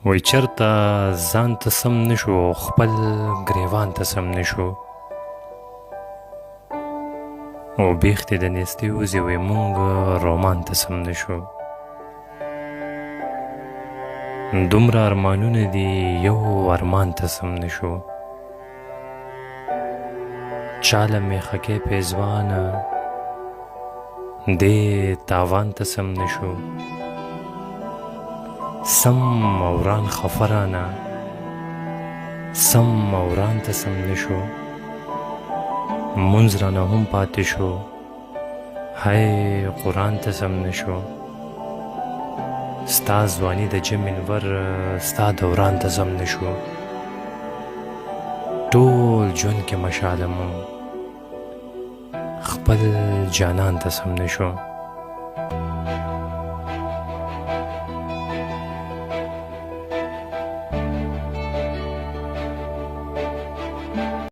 وای چرته ځان ته سم نشو، خپل ګریوان ته سم نشو. او بیختې د نیستۍ وزې وای مونږ رومان ته سم نشو. دومره ارمانونه دي یو ارمان ته سم نشو. چاله میخکې پیزوانه دې تاوان ته سم نشو. سم وران خفرانه سم وران ته سم نشو. منځ رانه هم پاتې شو، هی قرآن ته سم نشو. ستا ځواني د جمع ور ستا دوران ته سم نشو. ټول ژوند کې مشاله مو خپل جانان ته سم نشو.